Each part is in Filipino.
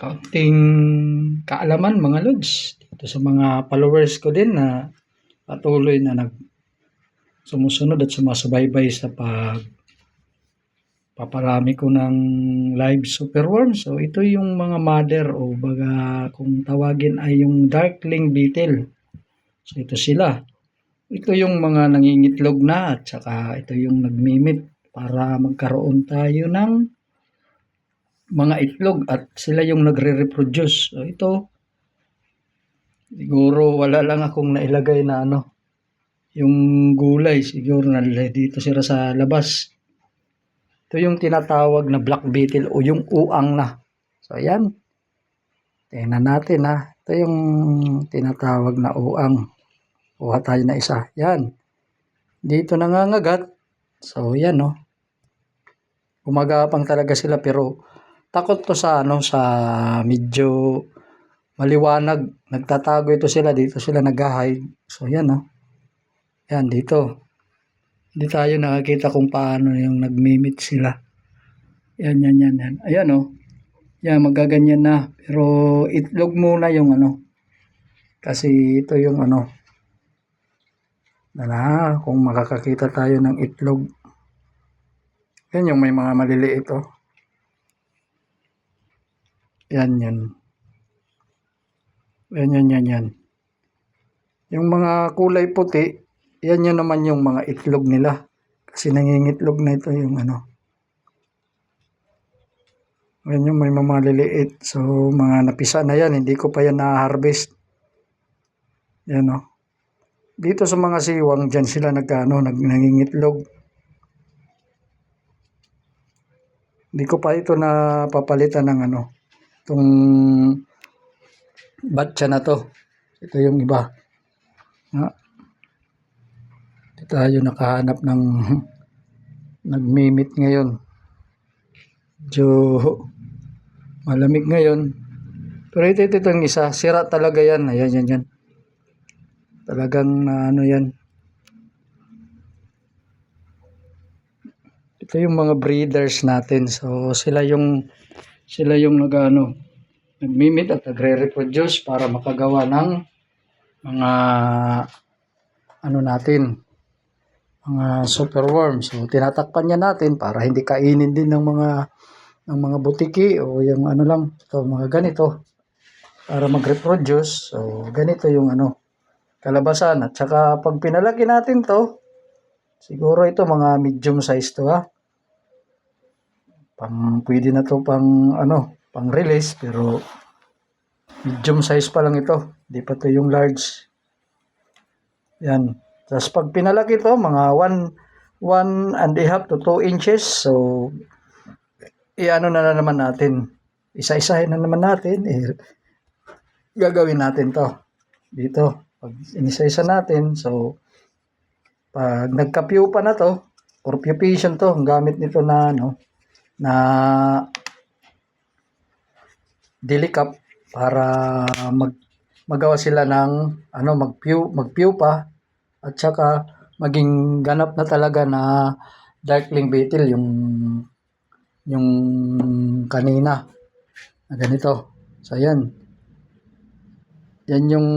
kaunting kaalaman mga lods dito sa mga followers ko din na patuloy na sumusunod at sumasabay-bay sa paparami ko ng live superworm. So ito yung mga mother o baga kung tawagin ay yung darkling beetle. So ito sila. Ito yung mga nangingitlog na at saka ito yung nagmimit para magkaroon tayo ng mga itlog at sila yung nagre-reproduce. So ito, siguro wala lang akong nailagay na yung gulay. Siguro dito sila sa labas. Ito yung tinatawag na black beetle o yung uang na. So ayan, tingnan natin ha. Ito yung tinatawag na uang. Kuha tayo na isa. Yan. Dito nangangagat. So yan Gumagapang talaga sila pero takot to sa sa medyo maliwanag. Nagtatago ito sila dito sila nag-hide. So yan Yan dito. Hindi tayo nakakita kung paano yung nagmimit sila. Yan. Ayan Yan magaganyan na. Pero itlog muna yung kasi ito yung kung makakakita tayo ng itlog. Yan yung may mga maliliit Yan. Yan. Yung mga kulay puti, yan yun naman yung mga itlog nila. Kasi nangingitlog na ito yung Yan yung may mga maliliit. So, mga napisa na yan. Hindi ko pa yan na-harvest. Yan Dito sa mga siwang, dyan sila nangingitlog. Hindi ko pa ito napapalitan ng itong batcha na to. Ito yung iba. Ito tayo nakahanap ng nagmimit ngayon. Medyo malamig ngayon. Pero ito yung isa. Sira talaga yan. Ayan, yan. Talagang yan. Ito yung mga breeders natin. So sila yung nagmimit at nagre-reproduce para makagawa ng mga natin, mga superworm. So tinatakpan niya natin para hindi kainin din ng mga butiki o yung lang, ito mga ganito para mag-reproduce. So ganito yung kalabasan. At saka pag pinalaki natin to, siguro ito mga medium size to pwede na to pang release pero medium size pa lang ito. Hindi pa to yung large. Yan. Tapos pag pinalaki to, mga 1.5 to 2 inches. So, na naman natin. Isa-isahin na naman natin. Gagawin natin to. Dito. Pag inisa-isa natin. So, pag nagka-pupa na to, or pupation to, ang gamit nito na dilicap para magawa sila ng magpupa at saka maging ganap na talaga na darkling beetle yung kanina na ganito. So yan yung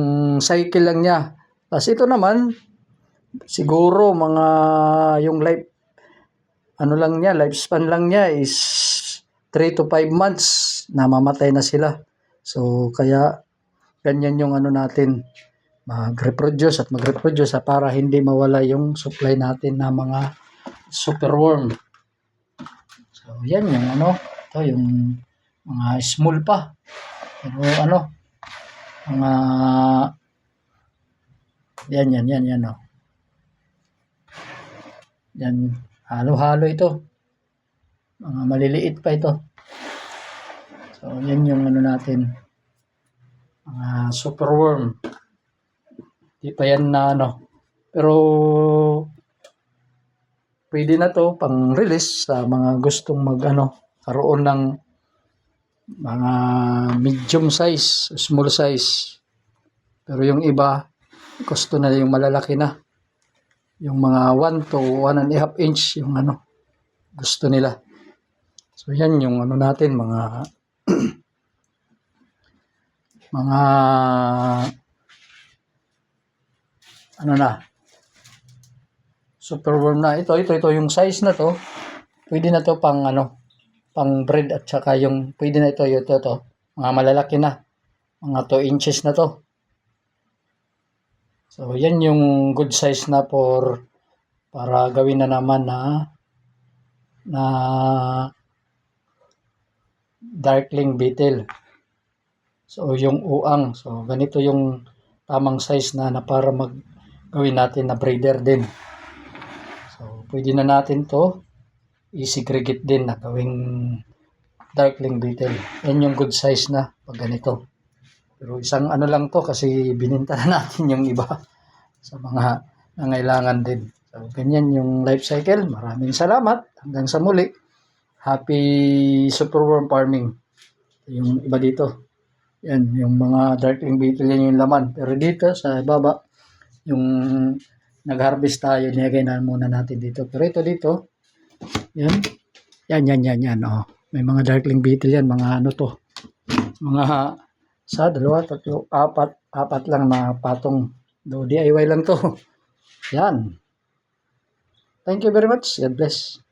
cycle lang niya. Tapos ito naman siguro mga yung lifespan lang niya is 3 to 5 months namamatay na sila. So kaya ganyan yung natin mag-reproduce para hindi mawala yung supply natin na mga superworm. So yan yung ito yung mga small pa. Pero mga yan yan halo-halo ito. Mga maliliit pa ito. So yan yung natin. Mga superworm. Di pa yan na pero pwede na to pang release sa mga gustong karoon ng mga medium size, small size. Pero yung iba gusto na yung malalaki na. Yung mga 1 to 1.5 inch yung gusto nila. So yan yung natin mga mga ano na, superworm na. Ito yung size na to. Pwede na to pang ano, pang breed at saka yung pwede na ito mga malalaki na. Mga 2 inches na to. So, yan yung good size na para gawin na naman na darkling beetle. So, yung uang. So, ganito yung tamang size na para gawin natin na breeder din. So, pwede na natin to i-segregate din na gawing darkling beetle. Yan yung good size na pag ganito. Pero isang ano lang to kasi bininta na natin yung iba sa mga nangailangan din. So, ganyan yung life cycle. Maraming salamat. Hanggang sa muli. Happy superworm farming. Yung iba dito. Yan, yung mga darkling beetle yan yung laman. Pero dito sa baba, yung nag-harvest tayo, nilagay na muna natin dito. Pero ito dito, yan. Yan. Oh. May mga darkling beetle yan. Mga ano to. Mga sa 2, 3, 4 lang na patong. Do DIY lang to. Yan. Thank you very much. God bless.